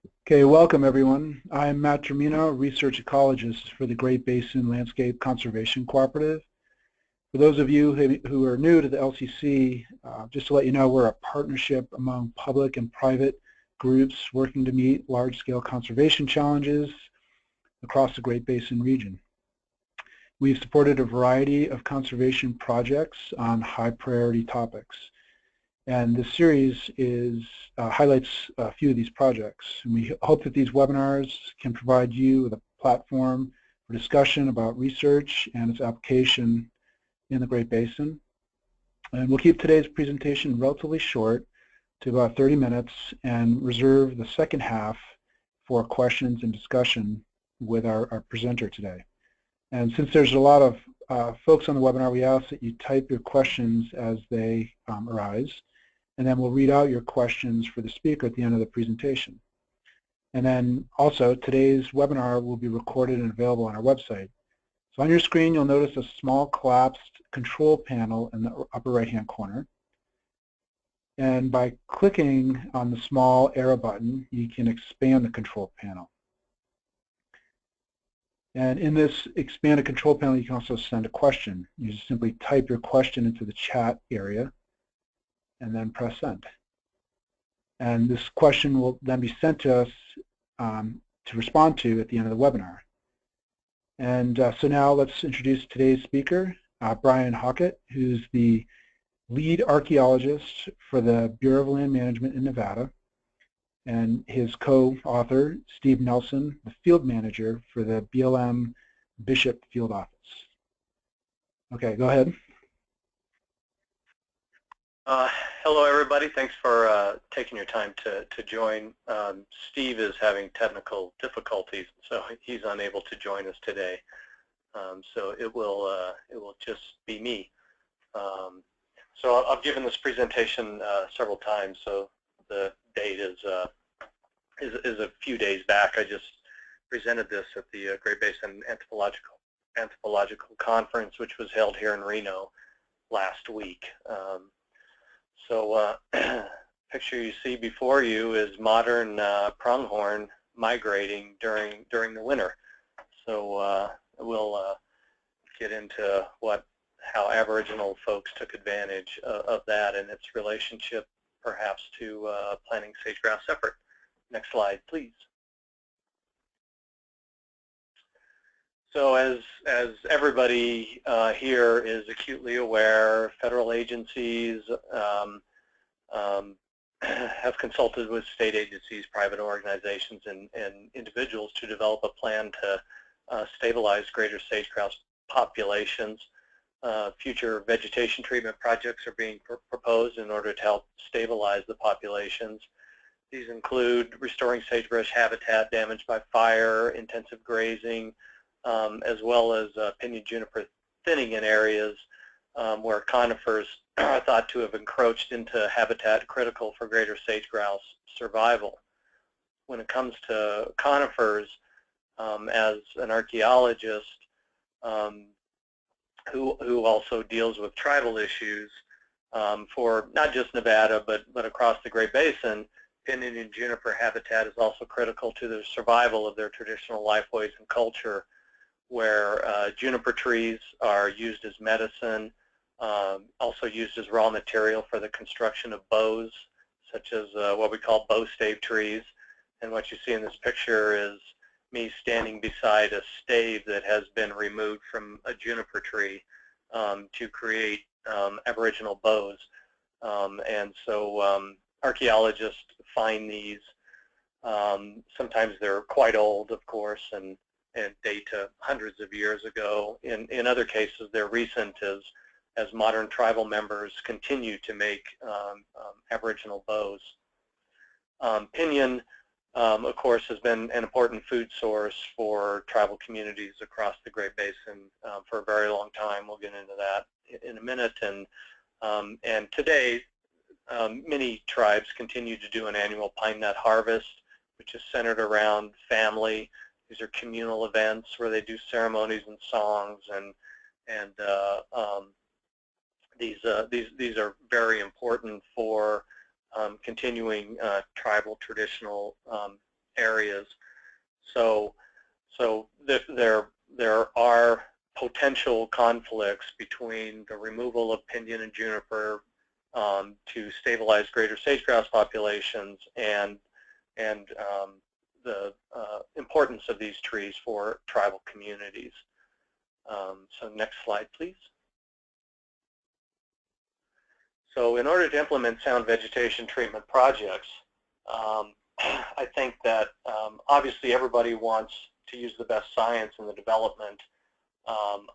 Okay, welcome everyone. I'm Matt Termino, research ecologist for the Great Basin Landscape Conservation Cooperative. For those of you who are new to the LCC, just to let you know, we're a partnership among public and private groups working to meet large-scale conservation challenges across the Great Basin region. We've supported a variety of conservation projects on high-priority topics. And this series highlights a few of these projects. And we hope that these webinars can provide you with a platform for discussion about research and its application in the Great Basin. And we'll keep today's presentation relatively short to about 30 minutes and reserve the second half for questions and discussion with our presenter today. And since there's a lot of folks on the webinar, we ask that you type your questions as they arise. And then we'll read out your questions for the speaker at the end of the presentation. And then also, today's webinar will be recorded and available on our website. So on your screen, you'll notice a small collapsed control panel in the upper right-hand corner. And by clicking on the small arrow button, you can expand the control panel. And in this expanded control panel, you can also send a question. You just simply type your question into the chat area and then press send. And this question will then be sent to us to respond to at the end of the webinar. And so now let's introduce today's speaker, Bryan Hockett, who's the lead archaeologist for the Bureau of Land Management in Nevada, and his co-author, Steve Nelson, the field manager for the BLM Bishop Field Office. Okay, go ahead. Hello, everybody. Thanks for taking your time to join. Steve is having technical difficulties, so he's unable to join us today. So it will just be me. So I've given this presentation several times. So the date is a few days back. I just presented this at the Great Basin Anthropological Conference, which was held here in Reno last week. So picture you see before you is modern pronghorn migrating during the winter. So we'll get into how Aboriginal folks took advantage of that and its relationship perhaps to planting sage-grouse effort. Next slide, please. So as everybody here is acutely aware, federal agencies have consulted with state agencies, private organizations, and individuals to develop a plan to stabilize greater sage-grouse populations. Future vegetation treatment projects are being proposed in order to help stabilize the populations. These include restoring sagebrush habitat damaged by fire, intensive grazing, as well as pinyon juniper thinning in areas where conifers are thought to have encroached into habitat critical for greater sage-grouse survival. When it comes to conifers, as an archaeologist who also deals with tribal issues for not just Nevada but across the Great Basin, pinyon and juniper habitat is also critical to the survival of their traditional lifeways and culture, where juniper trees are used as medicine, also used as raw material for the construction of bows, such as what we call bow stave trees. And what you see in this picture is me standing beside a stave that has been removed from a juniper tree to create Aboriginal bows. And so archaeologists find these. Sometimes they're quite old, of course, and date to hundreds of years ago. In other cases, they're recent as modern tribal members continue to make Aboriginal bows. Pinyon, of course, has been an important food source for tribal communities across the Great Basin for a very long time. We'll get into that in a minute. And today, many tribes continue to do an annual pine nut harvest, which is centered around family. These are communal events where they do ceremonies and songs, and these are very important for continuing tribal traditional areas. So there are potential conflicts between the removal of pinyon and juniper to stabilize greater sage-grouse populations and the importance of these trees for tribal communities. So next slide, please. So in order to implement sound vegetation treatment projects, I think that obviously everybody wants to use the best science in the development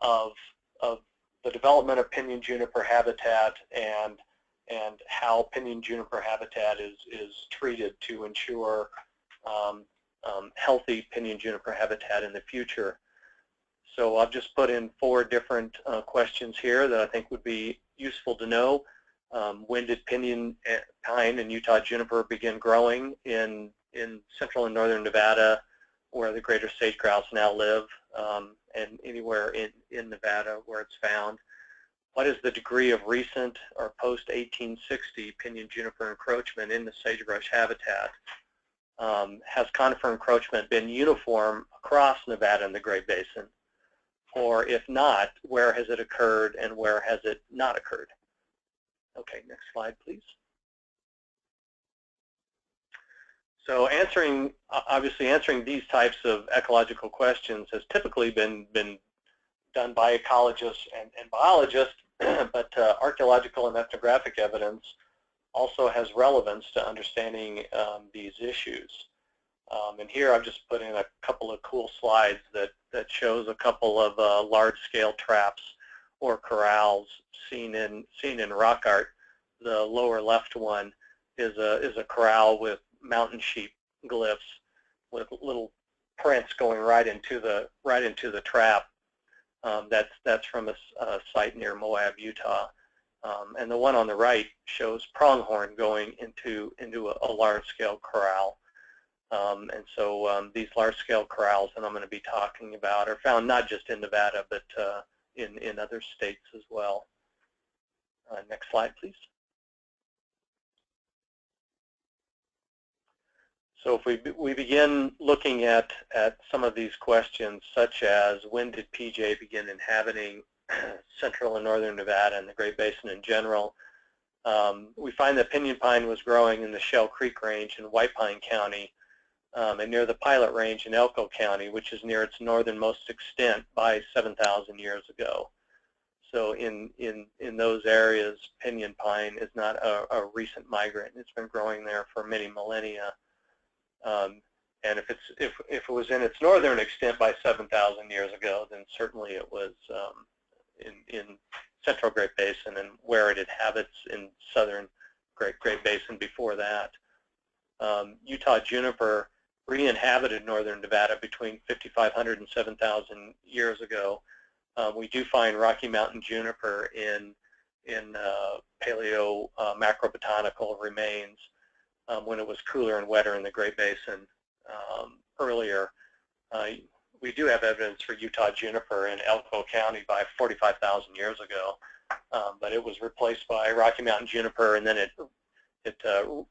of the development of pinyon juniper habitat and how pinyon juniper habitat is treated to ensure healthy pinyon juniper habitat in the future. So I've just put in 4 different questions here that I think would be useful to know. When did pinyon pine and Utah juniper begin growing in central and northern Nevada, where the greater sage-grouse now live, and anywhere in Nevada where it's found? What is the degree of recent or post-1860 pinyon juniper encroachment in the sagebrush habitat? Has conifer encroachment been uniform across Nevada and the Great Basin? Or if not, where has it occurred and where has it not occurred? Okay, next slide, please. So obviously answering these types of ecological questions has typically been done by ecologists and biologists, but archaeological and ethnographic evidence also has relevance to understanding these issues. And here I've just put in a couple of cool slides that shows a couple of large-scale traps or corrals seen in rock art. The lower left one is a corral with mountain sheep glyphs with little prints going right into the trap. That's from a site near Moab, Utah. And the one on the right shows pronghorn going into a large-scale corral. And so these large-scale corrals that I'm going to be talking about are found not just in Nevada, but in other states as well. Next slide, please. So if we begin looking at some of these questions, such as when did PJ begin inhabiting central and northern Nevada and the Great Basin in general, we find that pinyon pine was growing in the Shell Creek Range in White Pine County and near the Pilot Range in Elko County, which is near its northernmost extent by 7,000 years ago. So in those areas, pinyon pine is not a recent migrant. It's been growing there for many millennia. And if it was in its northern extent by 7,000 years ago, then certainly it was in central Great Basin and where it inhabits in southern Great Basin before that. Utah juniper re-inhabited northern Nevada between 5,500 and 7,000 years ago. We do find Rocky Mountain juniper in paleo macrobotanical remains when it was cooler and wetter in the Great Basin earlier. We do have evidence for Utah juniper in Elko County by 45,000 years ago, but it was replaced by Rocky Mountain juniper, and then it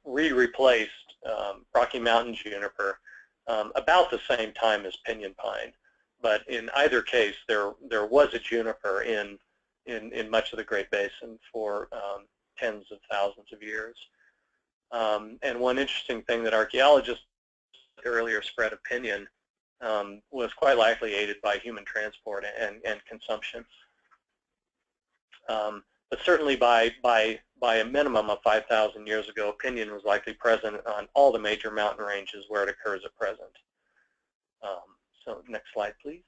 replaced Rocky Mountain juniper about the same time as pinyon pine. But in either case, there was a juniper in much of the Great Basin for tens of thousands of years. And one interesting thing that archaeologists earlier spread of pinyon was quite likely aided by human transport and consumption. But certainly by a minimum of 5,000 years ago, pinyon was likely present on all the major mountain ranges where it occurs at present. So next slide, please.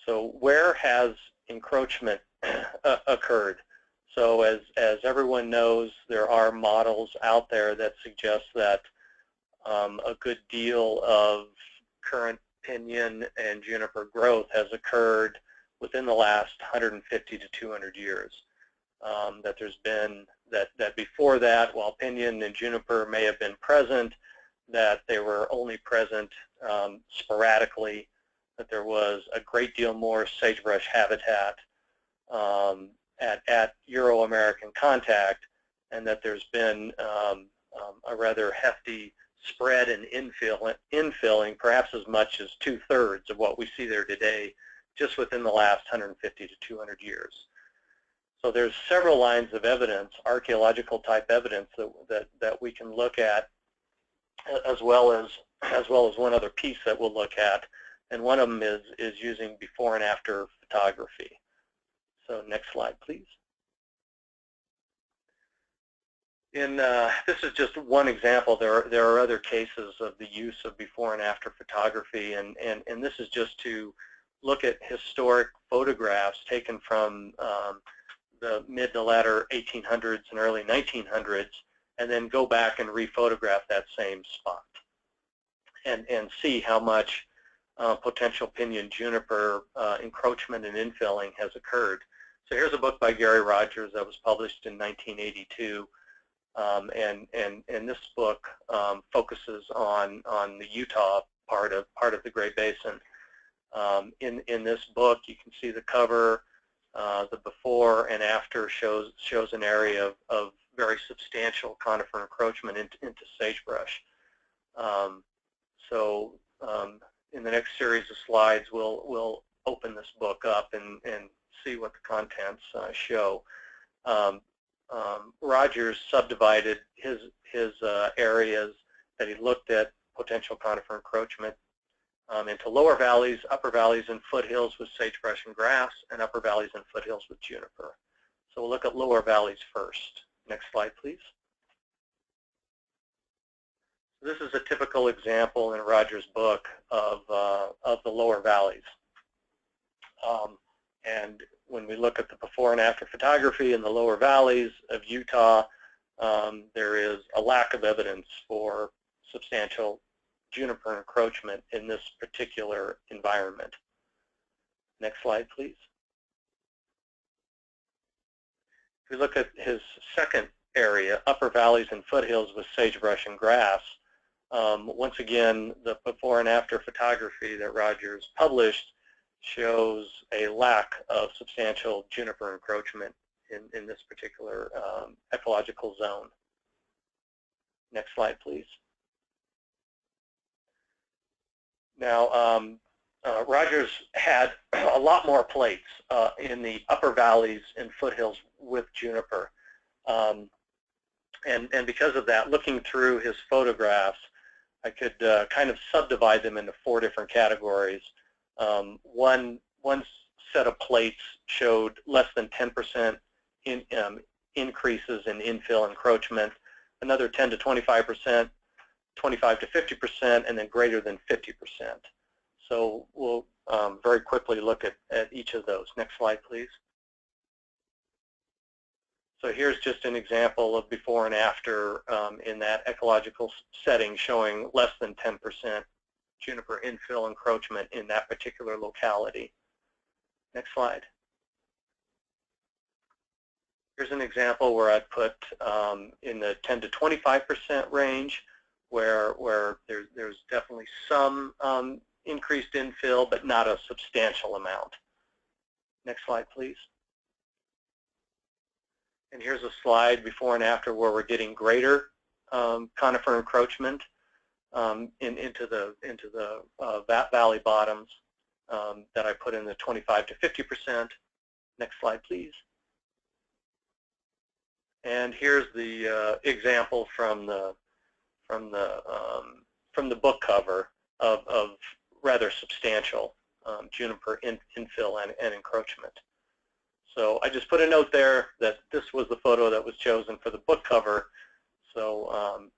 So where has encroachment occurred? So as everyone knows, there are models out there that suggest that a good deal of current pinyon and juniper growth has occurred within the last 150 to 200 years. That there's been, that before that, while pinyon and juniper may have been present, that they were only present sporadically, that there was a great deal more sagebrush habitat at Euro-American contact, and that there's been a rather hefty spread and infilling, perhaps as much as 2/3 of what we see there today, just within the last 150 to 200 years. So there's several lines of evidence, archaeological type evidence that we can look at, as well as one other piece that we'll look at, and one of them is using before and after photography. So next slide, please. This is just one example. There are other cases of the use of before and after photography, and this is just to look at historic photographs taken from the mid to latter 1800s and early 1900s, and then go back and rephotograph that same spot and see how much potential pinyon juniper encroachment and infilling has occurred. So here's a book by Gary Rogers that was published in 1982. And this book focuses on the Utah part of the Great Basin. In this book, you can see the cover. The before and after shows an area of very substantial conifer encroachment into sagebrush. In the next series of slides, we'll open this book up and see what the contents show. Rogers subdivided his areas that he looked at potential conifer encroachment into lower valleys, upper valleys, and foothills with sagebrush and grass, and upper valleys and foothills with juniper. So we'll look at lower valleys first. Next slide, please. This is a typical example in Rogers' book of the lower valleys. And when we look at the before and after photography in the lower valleys of Utah, there is a lack of evidence for substantial juniper encroachment in this particular environment. Next slide, please. If we look at his second area, upper valleys and foothills with sagebrush and grass, once again, the before and after photography that Rogers published shows a lack of substantial juniper encroachment in this particular ecological zone. Next slide, please. Now, Rogers had a lot more plates in the upper valleys and foothills with juniper. And because of that, looking through his photographs, I could kind of subdivide them into 4 different categories. One set of plates showed less than 10% increases in infill encroachment, another 10 to 25%, 25 to 50%, and then greater than 50%. So we'll very quickly look at each of those. Next slide, please. So here's just an example of before and after in that ecological setting, showing less than 10% juniper infill encroachment in that particular locality. Next slide. Here's an example where I put in the 10 to 25% range, where there's definitely some increased infill, but not a substantial amount. Next slide, please. And here's a slide before and after where we're getting greater conifer encroachment into the valley bottoms that I put in the 25 to 50%. Next slide, please. And here's the example from the book cover of rather substantial juniper infill and encroachment. So I just put a note there that this was the photo that was chosen for the book cover. So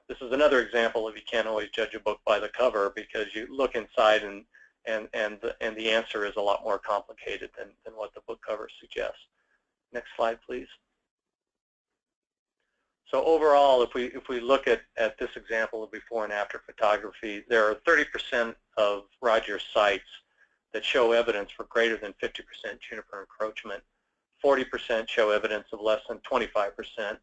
this is another example of you can't always judge a book by the cover, because you look inside and the answer is a lot more complicated than what the book cover suggests. Next slide, please. So overall, if we look at this example of before and after photography, there are 30% of Rogers sites that show evidence for greater than 50% juniper encroachment. 40% show evidence of less than 25%.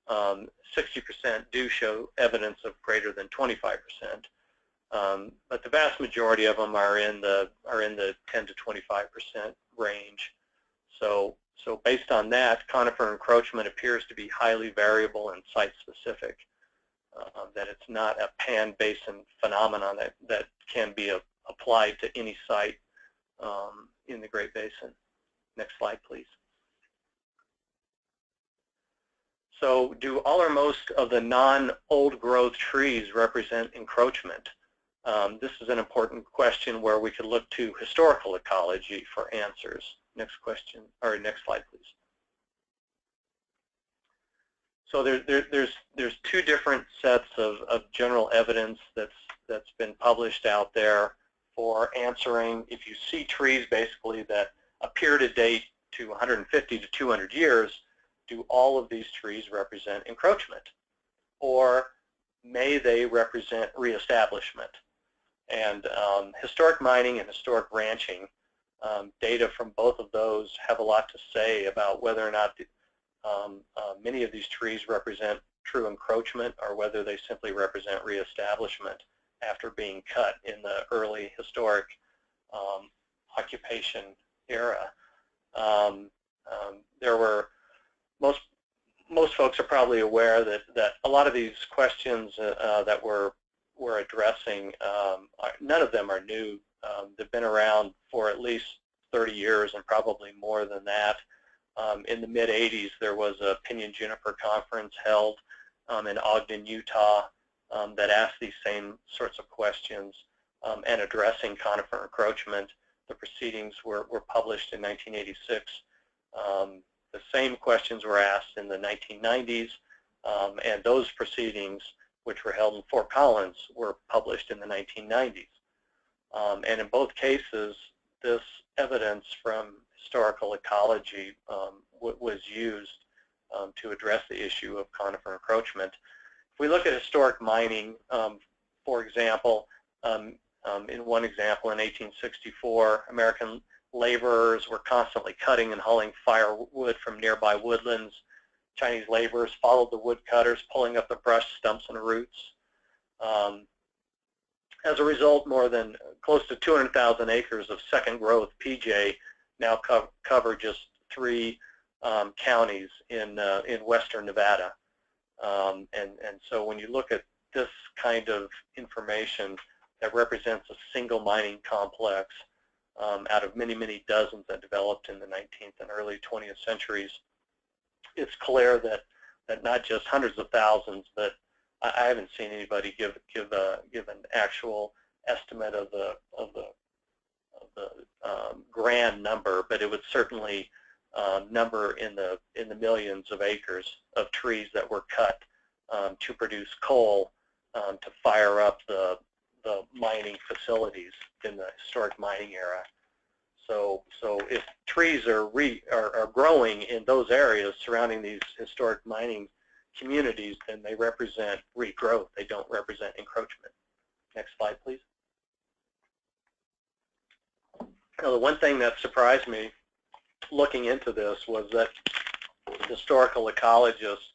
60% do show evidence of greater than 25%. But the vast majority of them are in the 10 to 25% range. So So based on that, conifer encroachment appears to be highly variable and site-specific, that it's not a pan-basin phenomenon that can be applied to any site in the Great Basin. Next slide, please. So do all or most of the non-old growth trees represent encroachment? This is an important question where we could look to historical ecology for answers. Next question, or next slide, please. So there's two different sets of general evidence that's been published out there for answering if you see trees basically that appear to date to 150 to 200 years, do all of these trees represent encroachment? Or may they represent reestablishment? And historic mining and historic ranching, data from both of those have a lot to say about whether or not many of these trees represent true encroachment or whether they simply represent reestablishment after being cut in the early historic occupation era. There were most folks are probably aware that a lot of these questions that we're addressing, none of them are new. They've been around for at least 30 years and probably more than that. In the mid-'80s, there was a pinyon juniper conference held in Ogden, Utah, that asked these same sorts of questions and addressing conifer encroachment. The proceedings were published in 1986. The same questions were asked in the 1990s, and those proceedings, which were held in Fort Collins, were published in the 1990s. And in both cases, this evidence from historical ecology was used to address the issue of conifer encroachment. If we look at historic mining, for example, in one example in 1864, American laborers were constantly cutting and hauling firewood from nearby woodlands. Chinese laborers followed the woodcutters, pulling up the brush, stumps, and roots. As a result, more than close to 200,000 acres of second growth PJ now cover just 3 counties in western Nevada. And so when you look at this kind of information that represents a single mining complex out of many, many dozens that developed in the 19th and early 20th centuries, it's clear that not just hundreds of thousands, but I haven't seen anybody give an actual estimate of the grand number, but it would certainly number in the millions of acres of trees that were cut to produce coal to fire up the mining facilities in the historic mining era. So if trees are growing in those areas surrounding these historic mining communities, then they represent regrowth. They don't represent encroachment. Next slide, please. Now, the one thing that surprised me looking into this was that historical ecologists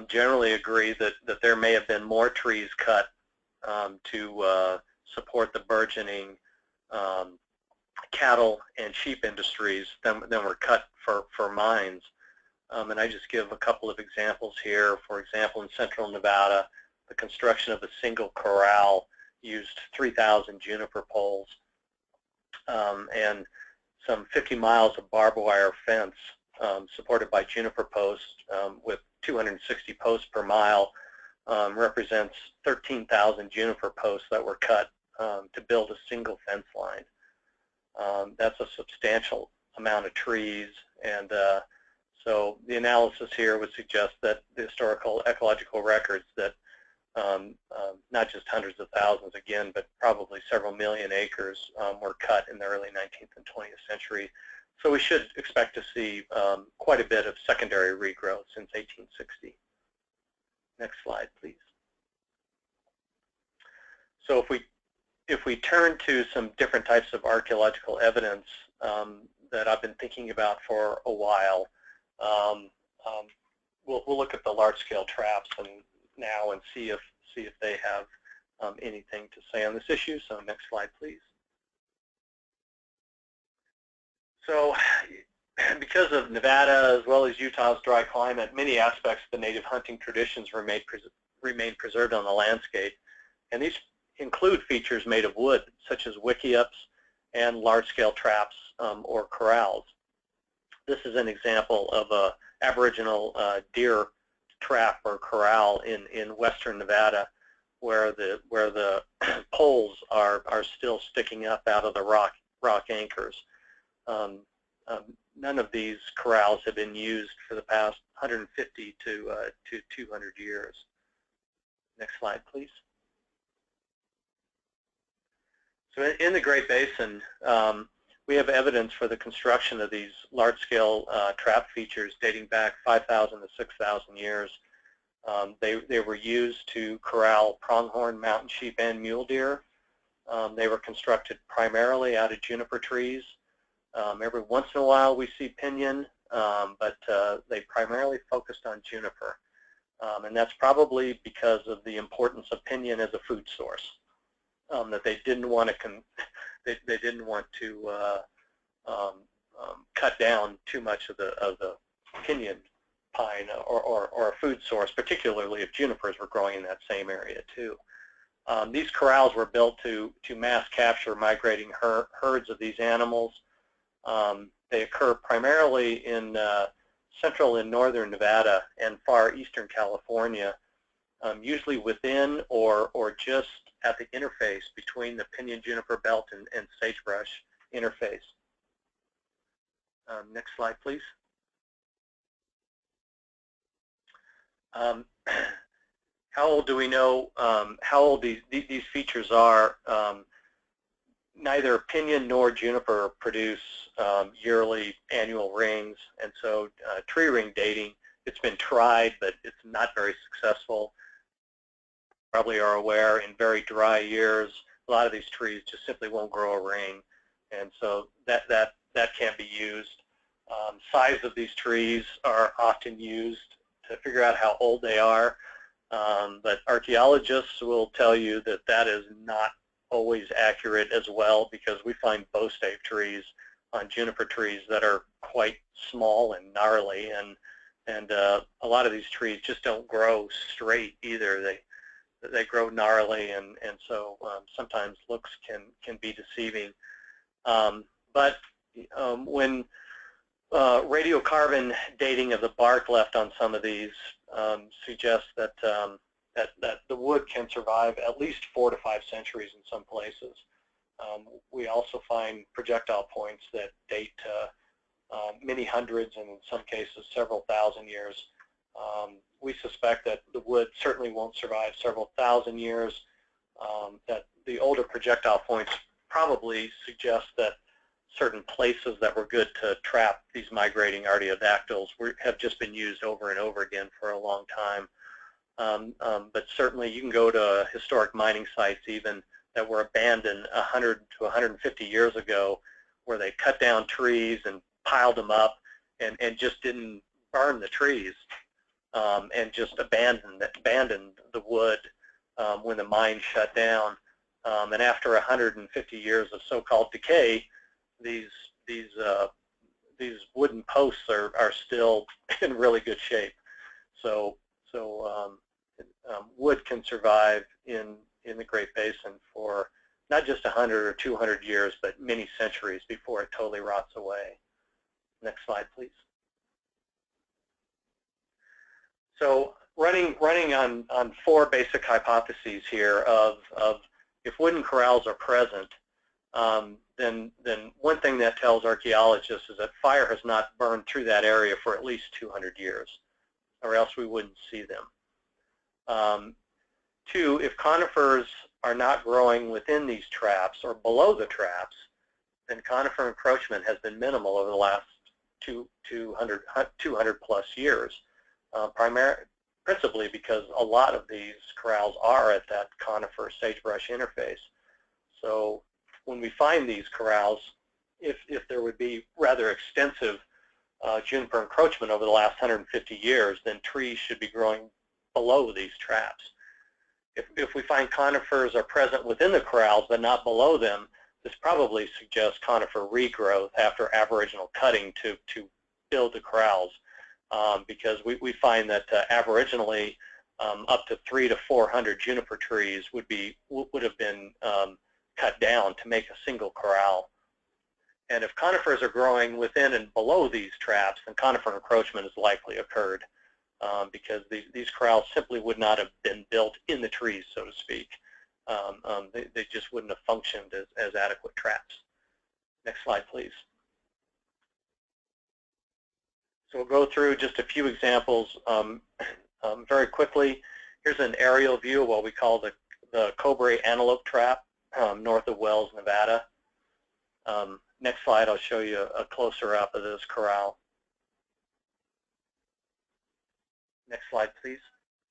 generally agree that there may have been more trees cut to support the burgeoning cattle and sheep industries than were cut for mines. And I just give a couple of examples here. For example, in central Nevada, the construction of a single corral used 3,000 juniper poles and some 50 miles of barbed wire fence supported by juniper posts with 260 posts per mile represents 13,000 juniper posts that were cut to build a single fence line. That's a substantial amount of trees, and so the analysis here would suggest that the historical ecological records that not just hundreds of thousands again, but probably several million acres were cut in the early 19th and 20th century. So we should expect to see quite a bit of secondary regrowth since 1860. Next slide, please. So if we turn to some different types of archaeological evidence that I've been thinking about for a while, we'll look at the large-scale traps now and see if they have anything to say on this issue. So next slide, please. So because of Nevada as well as Utah's dry climate, many aspects of the native hunting traditions remain preserved on the landscape. And these include features made of wood, such as wickiups and large-scale traps or corrals. This is an example of a Aboriginal deer trap or corral in western Nevada, where the poles are still sticking up out of the rock anchors. None of these corrals have been used for the past 150 to 200 years. Next slide, please. So in the Great Basin, we have evidence for the construction of these large-scale trap features dating back 5,000 to 6,000 years. They were used to corral pronghorn, mountain sheep, and mule deer. They were constructed primarily out of juniper trees. Every once in a while we see pinyon, but they primarily focused on juniper. And that's probably because of the importance of pinyon as a food source. That they didn't want to cut down too much of the pinyon pine or a food source, particularly if junipers were growing in that same area too. These corrals were built to mass capture migrating herds of these animals. They occur primarily in central and northern Nevada and far eastern California, usually within or just at the interface between the pinyon juniper belt and sagebrush interface. Next slide, please. How old do we know how old these features are? Neither pinyon nor juniper produce yearly annual rings, and so tree ring dating, it's been tried, but it's not very successful. Probably are aware, in very dry years, a lot of these trees just simply won't grow a ring, and so that can't be used. Size of these trees are often used to figure out how old they are, but archaeologists will tell you that that is not always accurate as well, because we find bow stave trees on juniper trees that are quite small and gnarly, and a lot of these trees just don't grow straight either. They grow gnarly, and so sometimes looks can be deceiving. But when radiocarbon dating of the bark left on some of these suggests that that the wood can survive at least 4 to 5 centuries in some places. We also find projectile points that date many hundreds and in some cases several thousand years. We suspect that the wood certainly won't survive several thousand years, that the older projectile points probably suggest that certain places that were good to trap these migrating artiodactyls have just been used over and over again for a long time. But certainly you can go to historic mining sites even that were abandoned 100 to 150 years ago, where they cut down trees and piled them up and just didn't burn the trees, and just abandoned the wood when the mine shut down. And after 150 years of so-called decay, these wooden posts are still in really good shape. So wood can survive in the Great Basin for not just 100 or 200 years, but many centuries before it totally rots away. Next slide, please. So running on 4 basic hypotheses here of if wooden corrals are present, then one thing that tells archaeologists is that fire has not burned through that area for at least 200 years, or else we wouldn't see them. 2, if conifers are not growing within these traps or below the traps, then conifer encroachment has been minimal over the last 200 plus years, principally because a lot of these corrals are at that conifer sagebrush interface. So when we find these corrals, if there would be rather extensive juniper encroachment over the last 150 years, then trees should be growing below these traps. If we find conifers are present within the corrals but not below them, this probably suggests conifer regrowth after Aboriginal cutting to build the corrals, because we find that aboriginally up to 300 to 400 juniper trees would have been cut down to make a single corral. And if conifers are growing within and below these traps, then conifer encroachment has likely occurred, because these corrals simply would not have been built in the trees, so to speak. They just wouldn't have functioned as adequate traps. Next slide, please. So we'll go through just a few examples very quickly. Here's an aerial view of what we call the Cobray antelope trap north of Wells, Nevada. Next slide, I'll show you a closer up of this corral. Next slide, please.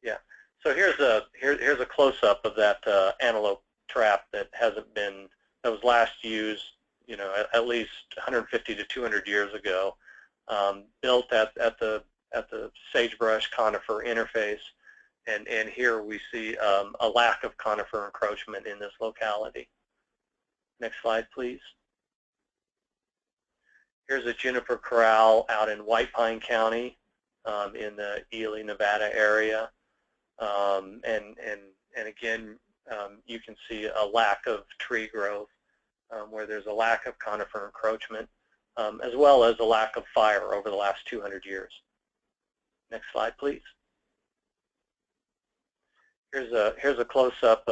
Yeah. So here's a close-up of that antelope trap that was last used, at least 150 to 200 years ago, built at the sagebrush-conifer interface, and here we see a lack of conifer encroachment in this locality. Next slide, please. Here's a juniper corral out in White Pine County in the Ely, Nevada area. And again, you can see a lack of tree growth where there's a lack of conifer encroachment, as well as a lack of fire over the last 200 years. Next slide, please. Here's a close-up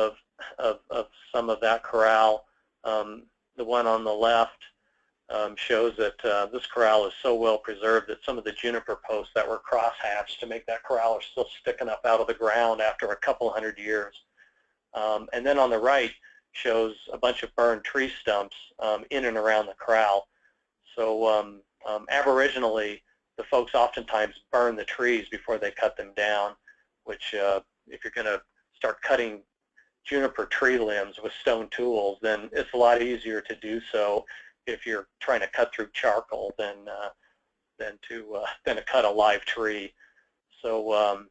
of some of that corral. The one on the left shows that this corral is so well preserved that some of the juniper posts that were cross-hatched to make that corral are still sticking up out of the ground after a couple hundred years. And then on the right shows a bunch of burned tree stumps in and around the corral. So aboriginally, the folks oftentimes burn the trees before they cut them down, which if you're going to start cutting juniper tree limbs with stone tools, then it's a lot easier to do so if you're trying to cut through charcoal than to cut a live tree. So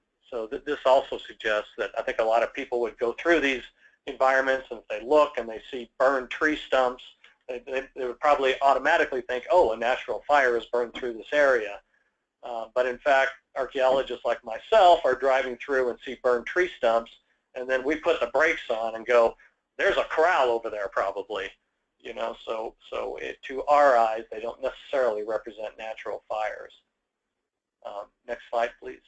this also suggests that I think a lot of people would go through these environments, and if they look and they see burned tree stumps, they would probably automatically think, oh, a natural fire has burned through this area. But in fact, archaeologists like myself are driving through and see burned tree stumps, and then we put the brakes on and go, there's a corral over there probably. So to our eyes, they don't necessarily represent natural fires. Next slide, please.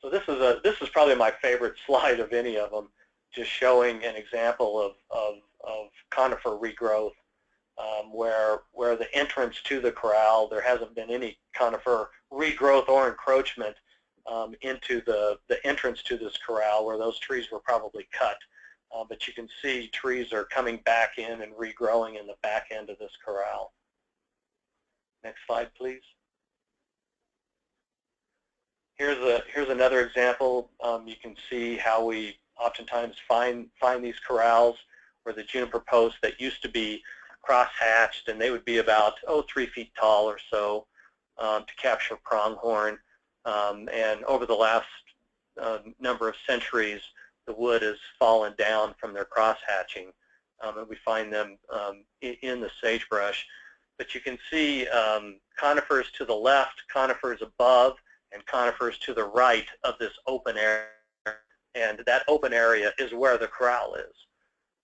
So this is probably my favorite slide of any of them, just showing an example of conifer regrowth, where the entrance to the corral, there hasn't been any conifer regrowth or encroachment into the entrance to this corral, where those trees were probably cut. But you can see trees are coming back in and regrowing in the back end of this corral. Next slide, please. Here's another example. You can see how we oftentimes find these corrals where the juniper posts that used to be cross-hatched, and they would be about 3 feet tall or so to capture pronghorn. And over the last number of centuries, the wood has fallen down from their cross-hatching, and we find them in the sagebrush. But you can see conifers to the left, conifers above, and conifers to the right of this open area, and that open area is where the corral is.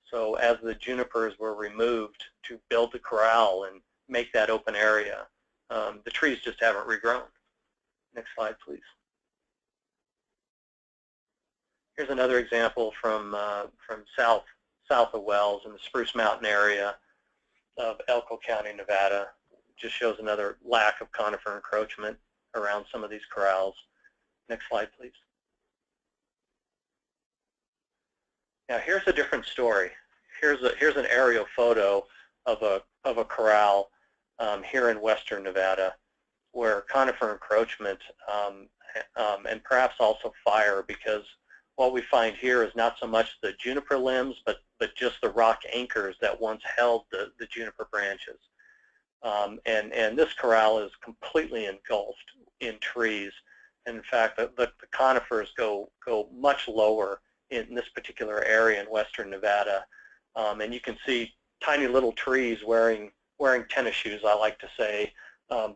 So as the junipers were removed to build the corral and make that open area, the trees just haven't regrown. Next slide, please. Here's another example from south of Wells in the Spruce Mountain area of Elko County, Nevada. Just shows another lack of conifer encroachment around some of these corrals. Next slide, please. Now here's a different story. Here's an aerial photo of a corral here in western Nevada, where conifer encroachment and perhaps also fire, because what we find here is not so much the juniper limbs, but just the rock anchors that once held the juniper branches. And this corral is completely engulfed in trees. And in fact, the conifers go much lower in this particular area in western Nevada, And you can see tiny little trees wearing tennis shoes, I like to say,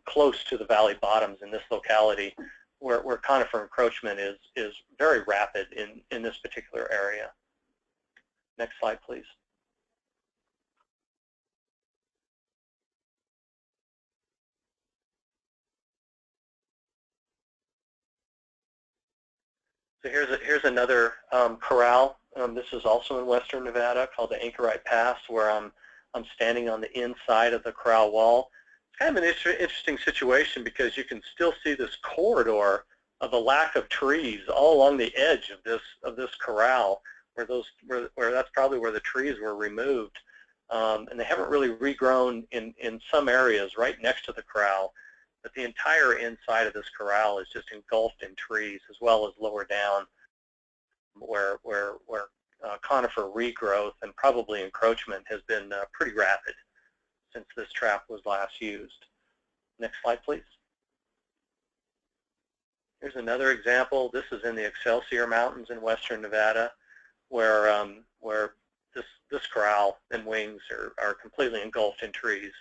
close to the valley bottoms in this locality, where conifer encroachment is very rapid in this particular area. Next slide, please. So here's another corral. This is also in western Nevada, called the Anchorite Pass, where I'm standing on the inside of the corral wall. It's kind of an interesting situation because you can still see this corridor of a lack of trees all along the edge of this corral, where that's probably where the trees were removed, and they haven't really regrown in some areas right next to the corral. But the entire inside of this corral is just engulfed in trees, as well as lower down, where conifer regrowth and probably encroachment has been pretty rapid since this trap was last used. Next slide, please. Here's another example. This is in the Excelsior Mountains in western Nevada, where this corral and wings are completely engulfed in trees.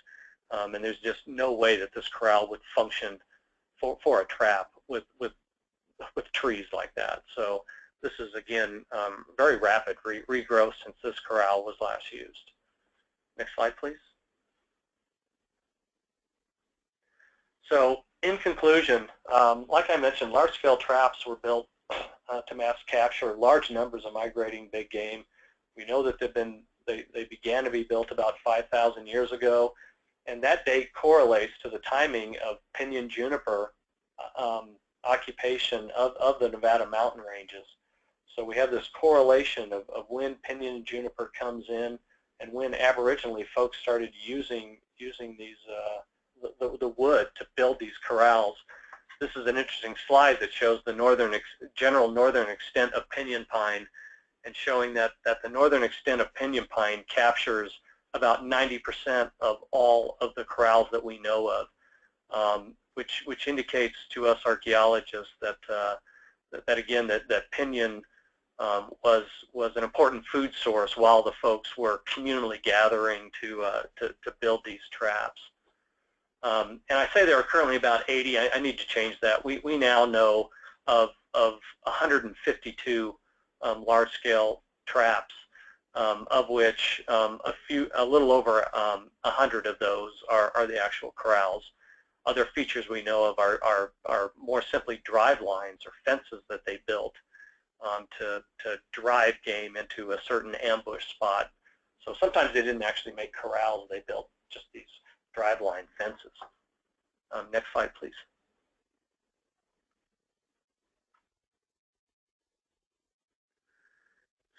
And there's just no way that this corral would function for a trap with trees like that. So this is, again, very rapid regrowth since this corral was last used. Next slide, please. So in conclusion, like I mentioned, large-scale traps were built to mass capture large numbers of migrating big game. We know that they began to be built about 5,000 years ago. And that date correlates to the timing of pinyon juniper occupation of the Nevada mountain ranges. So we have this correlation of when pinyon juniper comes in and when aboriginally folks started using these the wood to build these corrals. This is an interesting slide that shows the general northern extent of pinyon pine, and showing that the northern extent of pinyon pine captures about 90% of all of the corrals that we know of, which indicates to us archaeologists that again that pinyon was an important food source while the folks were communally gathering to build these traps. And I say there are currently about 80. I need to change that. We now know of 152 large-scale traps, of which a little over 100 of those are the actual corrals. Other features we know of are more simply drive lines or fences that they built to drive game into a certain ambush spot. So sometimes they didn't actually make corrals, they built just these drive line fences. Next slide, please.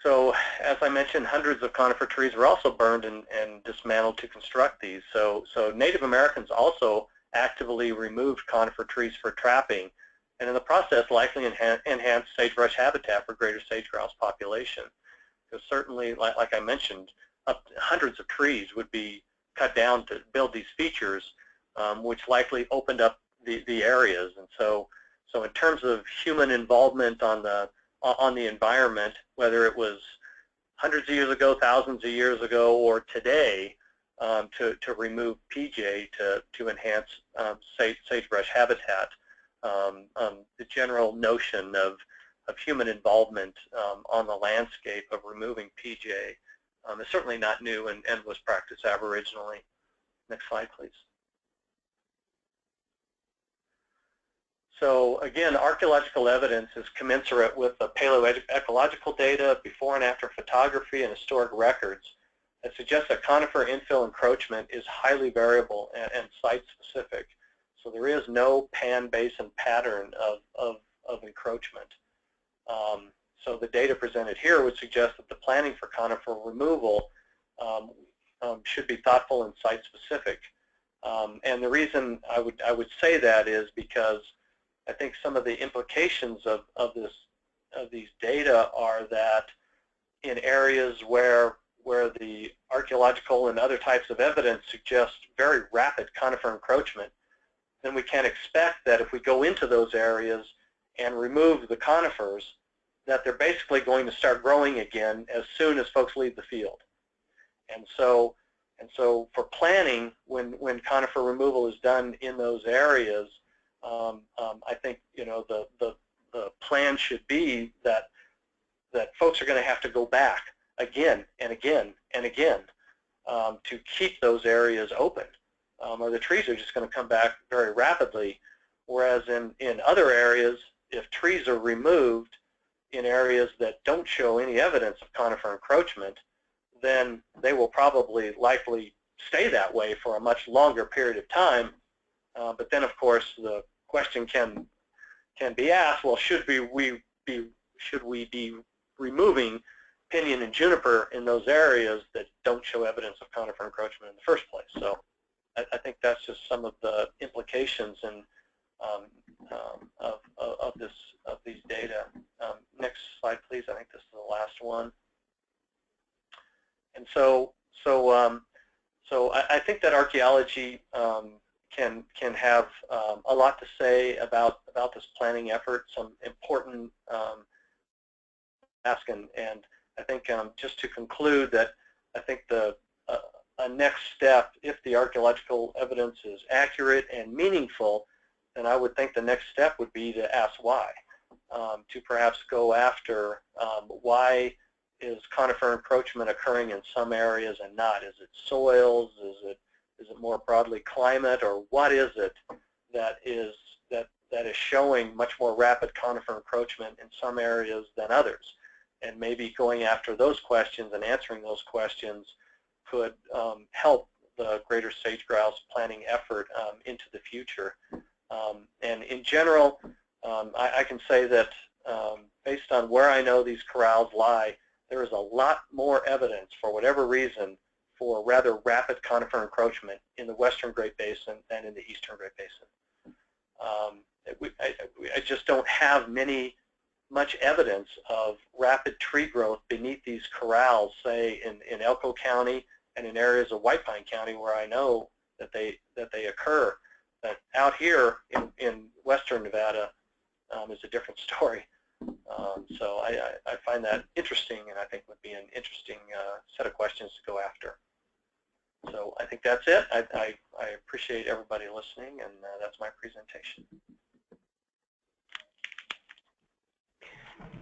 So as I mentioned, hundreds of conifer trees were also burned and dismantled to construct these. So Native Americans also actively removed conifer trees for trapping, and in the process likely enhanced sagebrush habitat for greater sage-grouse population. Because certainly, like I mentioned, hundreds of trees would be cut down to build these features, which likely opened up the areas. And so in terms of human involvement on the environment, whether it was hundreds of years ago, thousands of years ago, or today, to remove PJ to enhance sagebrush habitat, the general notion of human involvement on the landscape of removing PJ is certainly not new and was practiced aboriginally. Next slide, please. So again, archaeological evidence is commensurate with the paleoecological data, before and after photography, and historic records that suggest that conifer infill encroachment is highly variable and site-specific. So there is no pan-basin pattern of encroachment. So the data presented here would suggest that the planning for conifer removal should be thoughtful and site-specific. And the reason I would say that is because I think some of the implications of these data are that in areas where the archaeological and other types of evidence suggest very rapid conifer encroachment, then we can expect that if we go into those areas and remove the conifers, that they're basically going to start growing again as soon as folks leave the field. And so for planning, when conifer removal is done in those areas, I think the plan should be that folks are going to have to go back again and again and again to keep those areas open, or the trees are just going to come back very rapidly. Whereas in other areas, if trees are removed in areas that don't show any evidence of conifer encroachment, then they will probably likely stay that way for a much longer period of time. But then, of course, the question can be asked: well, should we be removing pinyon and juniper in those areas that don't show evidence of conifer encroachment in the first place? So I think that's just some of the implications and of these data. Next slide, please. I think this is the last one. And so I think that archaeology can have a lot to say about this planning effort. Some important ask, and I think just to conclude that I think a next step, if the archaeological evidence is accurate and meaningful, then I would think the next step would be to ask why, to perhaps go after why is conifer encroachment occurring in some areas and not? Is it soils? Is it more broadly climate, or what is it that is showing much more rapid conifer encroachment in some areas than others? And maybe going after those questions and answering those questions could help the Greater Sage-grouse planning effort into the future. And in general, I can say that based on where I know these corrals lie, there is a lot more evidence, for whatever reason, for rather rapid conifer encroachment in the western Great Basin than in the eastern Great Basin. I just don't have much evidence of rapid tree growth beneath these corrals, say in Elko County and in areas of White Pine County where I know that they occur. But out here in western Nevada is a different story. So I find that interesting, and I think would be an interesting set of questions to go after. So I think that's it. I appreciate everybody listening, and that's my presentation.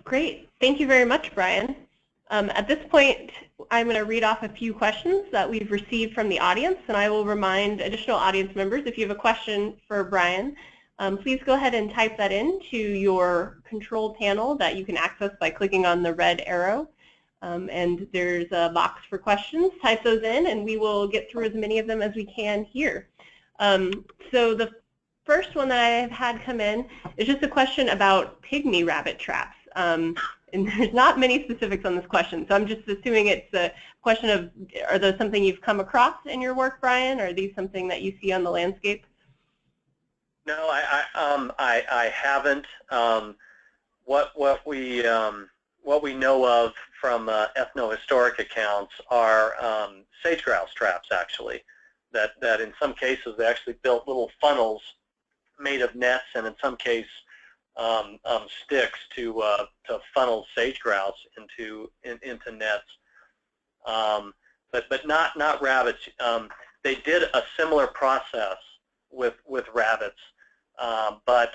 Great. Thank you very much, Bryan. At this point, I'm going to read off a few questions that we've received from the audience, and I will remind additional audience members, if you have a question for Bryan, please go ahead and type that into your control panel that you can access by clicking on the red arrow. And there's a box for questions. Type those in, and we will get through as many of them as we can here. So the first one that I have had come in is just a question about pygmy rabbit traps. And there's not many specifics on this question, so I'm just assuming it's a question of, are those something you've come across in your work, Bryan? Or are these something that you see on the landscape? No, I haven't. What we know of from ethnohistoric accounts are sage-grouse traps, actually. That in some cases they actually built little funnels made of nets, and in some case sticks to funnel sage-grouse into nets, but not rabbits. They did a similar process with rabbits, but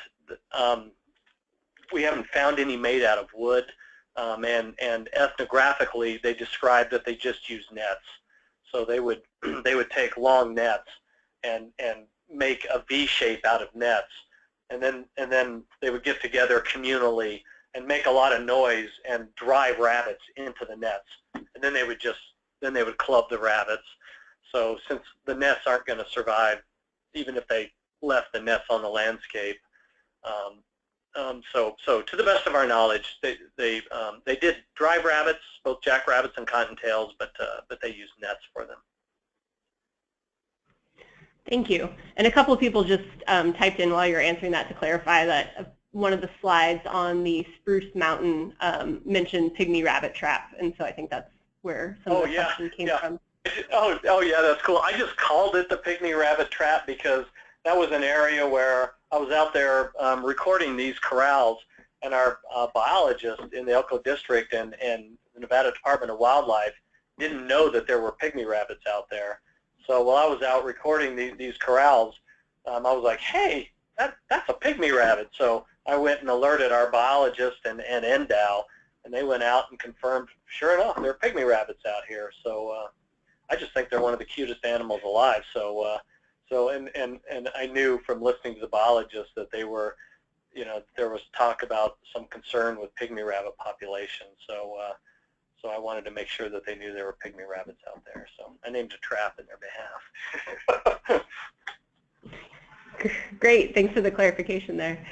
we haven't found any made out of wood, and ethnographically they described that they just use nets. So they would take long nets and make a V shape out of nets. And then they would get together communally and make a lot of noise and drive rabbits into the nets. And then they would club the rabbits. So since the nets aren't going to survive, even if they left the nets on the landscape, so to the best of our knowledge, they did drive rabbits, both jackrabbits and cottontails, but they used nets for them. Thank you. And a couple of people just typed in while you're answering that to clarify that one of the slides on the Spruce Mountain mentioned pygmy rabbit trap, and so I think that's where some of the question came from. Oh yeah, that's cool. I just called it the pygmy rabbit trap because that was an area where I was out there recording these corrals, and our biologist in the Elko district and the Nevada Department of Wildlife didn't know that there were pygmy rabbits out there. So while I was out recording these corrals, I was like, hey, that's a pygmy rabbit. So I went and alerted our biologist and NDOW, and they went out and confirmed, sure enough, there are pygmy rabbits out here. So I just think they're one of the cutest animals alive. So and I knew from listening to the biologists that they were, there was talk about some concern with pygmy rabbit population. So I wanted to make sure that they knew there were pygmy rabbits out there. So I named a trap in their behalf. Great, thanks for the clarification there.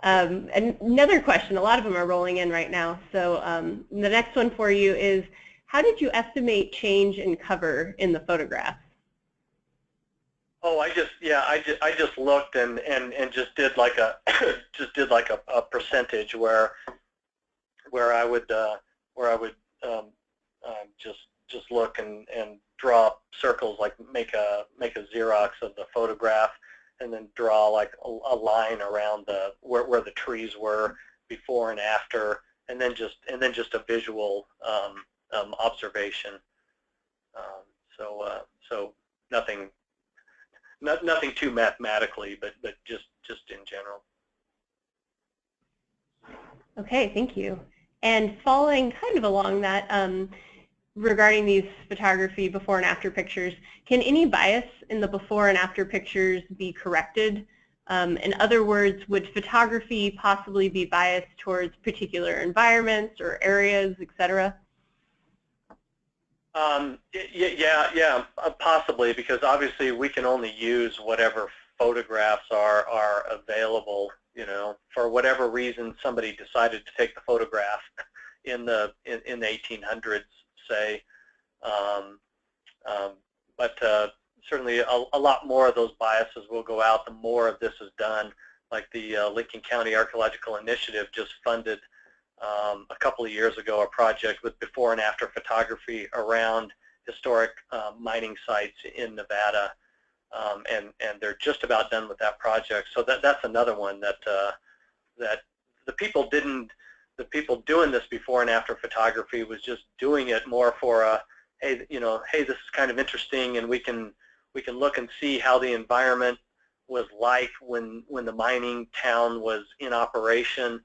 And another question, a lot of them are rolling in right now. So the next one for you is, how did you estimate change in cover in the photographs? Oh, I just looked and just did like a a percentage where I would just look and draw circles, like make a Xerox of the photograph, and then draw like a line around where the trees were before and after, and then just a visual observation. So nothing too mathematically, but just in general. Okay, thank you. And following kind of along that, regarding these photography before and after pictures, can any bias in the before and after pictures be corrected? In other words, would photography possibly be biased towards particular environments or areas, etc.? Yeah, possibly, because obviously we can only use whatever photographs are available. For whatever reason somebody decided to take the photograph in the 1800s, say, but certainly a lot more of those biases will go out the more of this is done. Like the Lincoln County Archaeological Initiative just funded a couple of years ago a project with before and after photography around historic mining sites in Nevada, and they're just about done with that project. So that's another one that the people doing this before and after photography was just doing it more for hey, this is kind of interesting, and we can look and see how the environment was like when the mining town was in operation,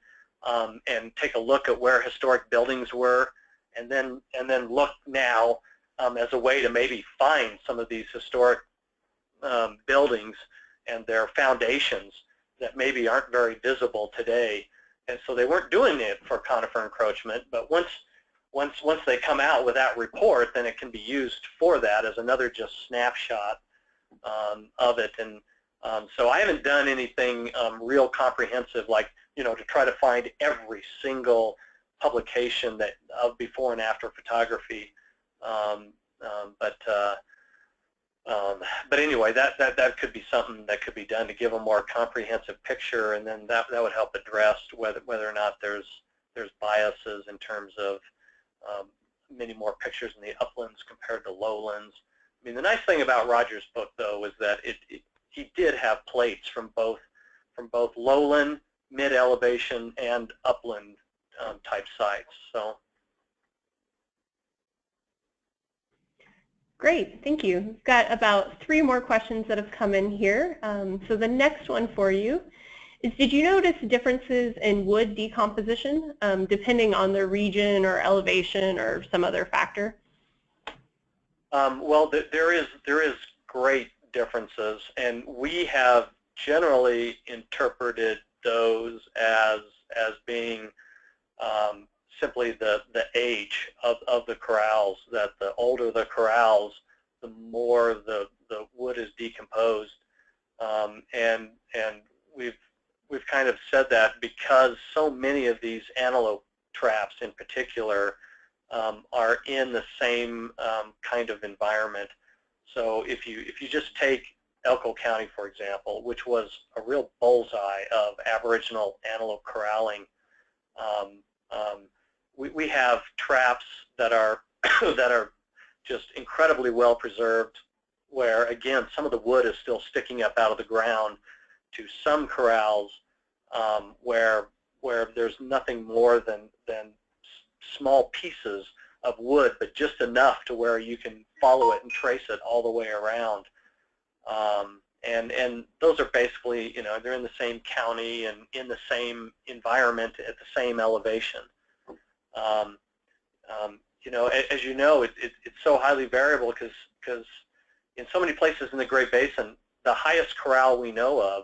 and take a look at where historic buildings were, and then look now as a way to maybe find some of these historic buildings and their foundations that maybe aren't very visible today. And so they weren't doing it for conifer encroachment, but once they come out with that report, then it can be used for that as another just snapshot of it. And so I haven't done anything real comprehensive, like to try to find every single publication of before and after photography. But anyway, that could be something that could be done to give a more comprehensive picture, and then that would help address whether or not there's biases in terms of many more pictures in the uplands compared to lowlands. I mean, the nice thing about Roger's book, though, is that he did have plates from both lowland, mid-elevation, and upland type sites. So. Great, thank you. We've got about 3 more questions that have come in here. So the next one for you is, did you notice differences in wood decomposition depending on the region or elevation or some other factor? Well, there is great differences, and we have generally interpreted those as being simply the age of the corrals, that the older the corrals, the more the wood is decomposed, and we've kind of said that because so many of these antelope traps in particular are in the same kind of environment. So if you just take Elko County, for example, which was a real bullseye of Aboriginal antelope corralling, we have traps that are just incredibly well preserved, where again some of the wood is still sticking up out of the ground, to some corrals where there's nothing more than small pieces of wood, but just enough to where you can follow it and trace it all the way around. And those are basically, they're in the same county and in the same environment at the same elevation. As you know, it's so highly variable because in so many places in the Great Basin, the highest corral we know of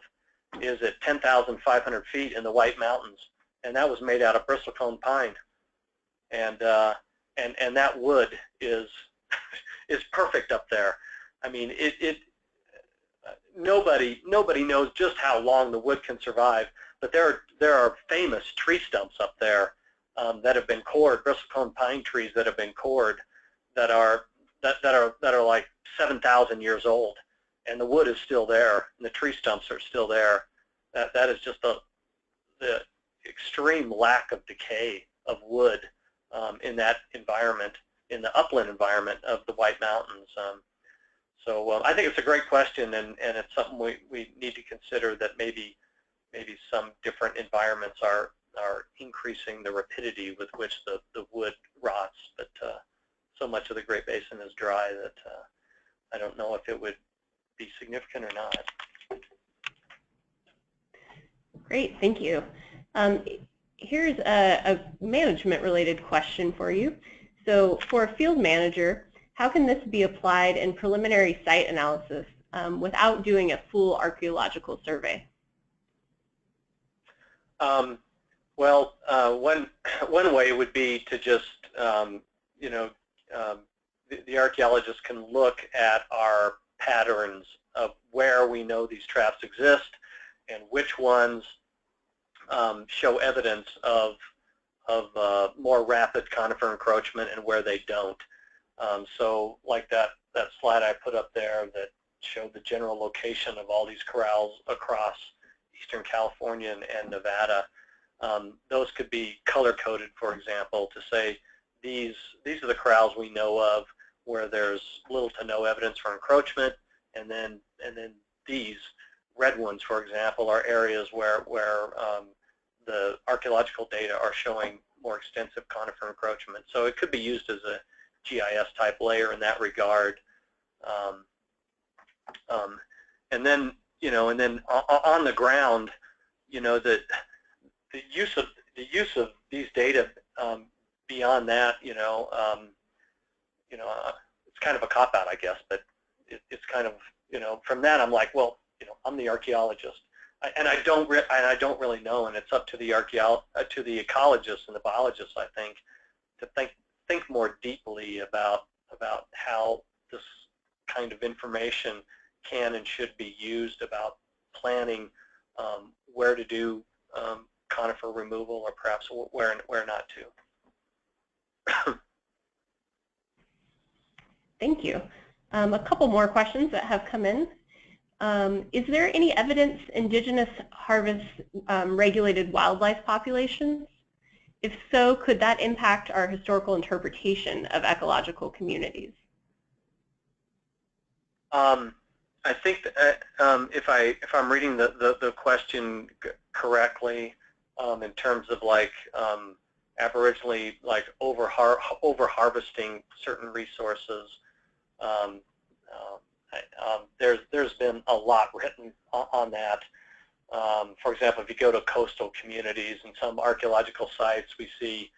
is at 10,500 feet in the White Mountains, and that was made out of bristlecone pine. And that wood is is perfect up there. I mean, nobody knows just how long the wood can survive, but there are famous tree stumps up there that have been cored, bristlecone pine trees that have been cored, that are like 7,000 years old, and the wood is still there, and the tree stumps are still there. That is just the extreme lack of decay of wood in that environment, in the upland environment of the White Mountains. So I think it's a great question, and it's something we need to consider, that maybe some different environments are increasing the rapidity with which the wood rots, but so much of the Great Basin is dry that I don't know if it would be significant or not. Great, thank you. Here's a management-related question for you. So for a field manager, how can this be applied in preliminary site analysis without doing a full archaeological survey? Well, one way would be to just, the archaeologists can look at our patterns of where we know these traps exist and which ones show evidence of more rapid conifer encroachment and where they don't. So like that slide I put up there that showed the general location of all these corrals across eastern California and Nevada, those could be color-coded, for example, to say these are the corrals we know of where there's little to no evidence for encroachment, and then these red ones, for example, are areas where the archaeological data are showing more extensive conifer encroachment. So it could be used as a GIS type layer in that regard. And then on the ground, that the use of these data beyond that, it's kind of a cop-out, I guess, but it's kind of, from that I'm like, well, I'm the archaeologist, and I don't really know, and it's up to the ecologists and the biologists, I think, to think more deeply about how this kind of information can and should be used about planning where to do conifer removal, or perhaps where not to. Thank you. A couple more questions that have come in. Is there any evidence indigenous harvests regulated wildlife populations? If so, could that impact our historical interpretation of ecological communities? I think that, if I'm reading the question correctly, in terms of like aboriginally over harvesting certain resources, there's been a lot written on that. For example, if you go to coastal communities and some archaeological sites, we see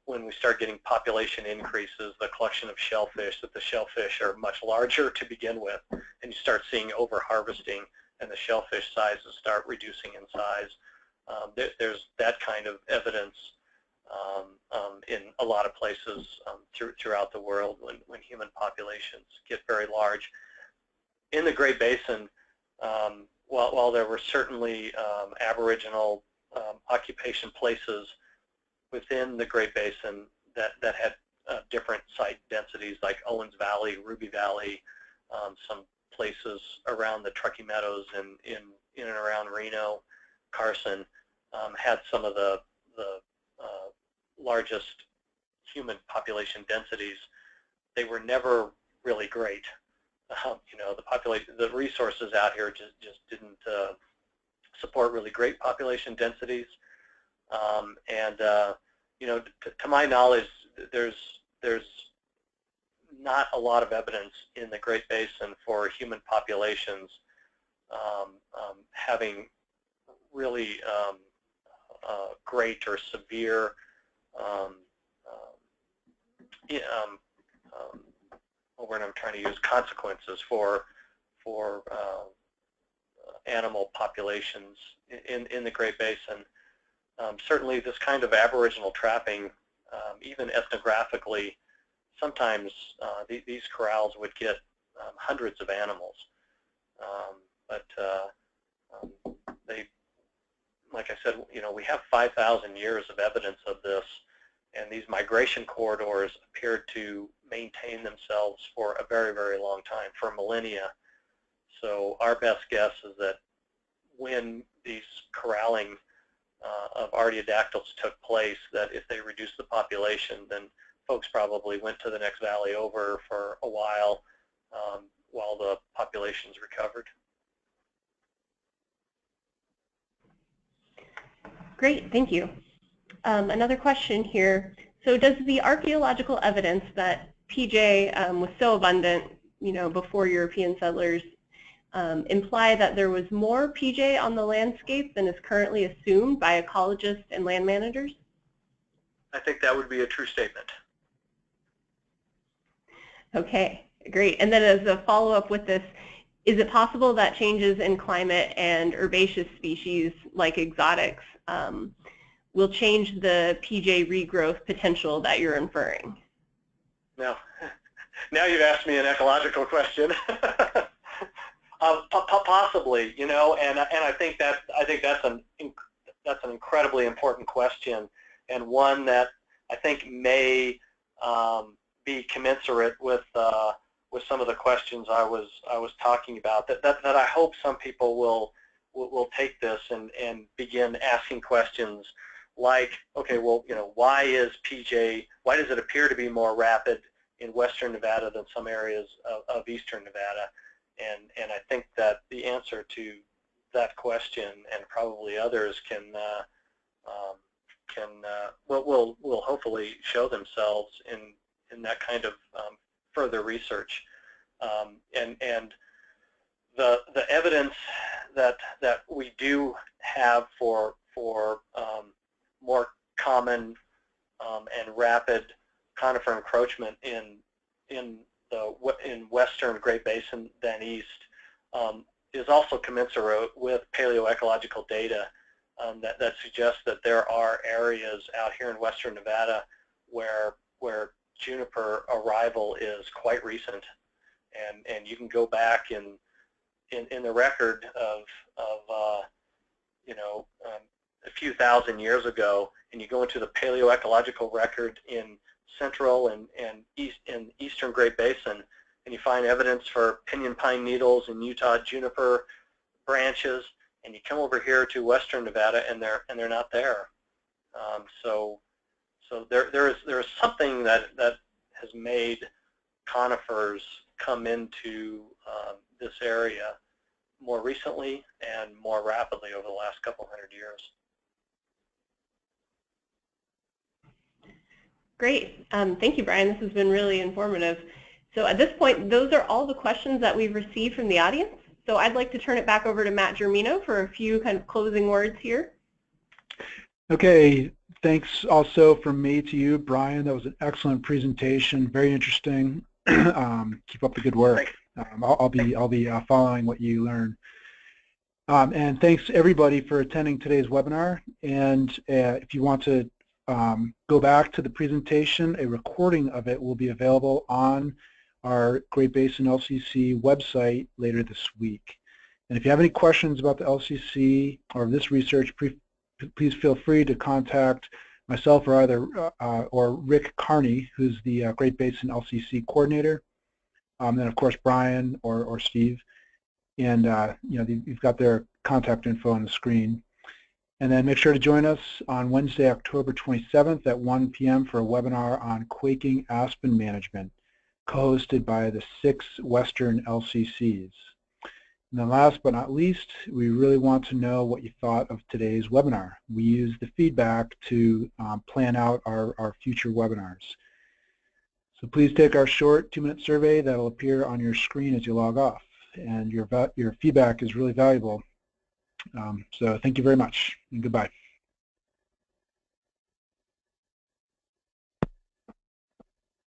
when we start getting population increases, the collection of shellfish, that the shellfish are much larger to begin with, and you start seeing over harvesting and the shellfish sizes start reducing in size. There's that kind of evidence in a lot of places throughout the world when human populations get very large. In the Great Basin, while there were certainly Aboriginal occupation places within the Great Basin that had different site densities, like Owens Valley, Ruby Valley, some places around the Truckee Meadows and in and around Reno, Carson, had some of the largest human population densities. They were never really great. The resources out here just didn't support really great population densities. To my knowledge, there's not a lot of evidence in the Great Basin for human populations having really great or severe what word I'm trying to use, consequences for animal populations in the Great Basin. Certainly this kind of Aboriginal trapping, even ethnographically, sometimes these corrals would get hundreds of animals. But they, like I said, we have 5,000 years of evidence of this, and these migration corridors appear to maintain themselves for a very, very long time, for millennia. So our best guess is that when these corralling of artiodactyls took place, that if they reduced the population, then folks probably went to the next valley over for a while the populations recovered. Great, thank you. Another question here. So does the archaeological evidence that PJ was so abundant, before European settlers, imply that there was more PJ on the landscape than is currently assumed by ecologists and land managers? I think that would be a true statement. Okay, great. And then as a follow-up with this, is it possible that changes in climate and herbaceous species like exotics will change the PJ regrowth potential that you're inferring? Now you've asked me an ecological question. Possibly, and I think that's an incredibly important question, and one that I think may be commensurate with some of the questions I was talking about. That I hope some people will take this and begin asking questions like, okay, well, why does it appear to be more rapid in western Nevada than some areas of eastern Nevada? And I think that the answer to that question, and probably others, will hopefully show themselves in that kind of further research. And the evidence that we do have for more common and rapid conifer encroachment in western Great Basin than east is also commensurate with paleoecological data that suggests that there are areas out here in western Nevada where juniper arrival is quite recent, and you can go back in the record of a few thousand years ago, and you go into the paleoecological record in central and eastern Great Basin, and you find evidence for pinyon pine needles and Utah juniper branches, and you come over here to western Nevada and they're not there. So there is something that has made conifers come into this area more recently and more rapidly over the last couple hundred years. Great. Thank you, Bryan. This has been really informative. So at this point, those are all the questions that we've received from the audience. So I'd like to turn it back over to Matt Germino for a few kind of closing words here. Okay. Thanks also from me to you, Bryan. That was an excellent presentation. Very interesting. Keep up the good work. I'll be following what you learn. And thanks everybody for attending today's webinar. And if you want to go back to the presentation, a recording of it will be available on our Great Basin LCC website later this week. And if you have any questions about the LCC or this research, please feel free to contact myself or or Rick Carney, who's the Great Basin LCC coordinator. Then of course Bryan or Steve, and you've got their contact info on the screen. And then make sure to join us on Wednesday, October 27th at 1 p.m. for a webinar on quaking aspen management, co-hosted by the 6 Western LCCs. And then last but not least, we really want to know what you thought of today's webinar. We use the feedback to plan out our future webinars. So please take our short 2-minute survey that will appear on your screen as you log off. And your feedback is really valuable. So thank you very much, and goodbye.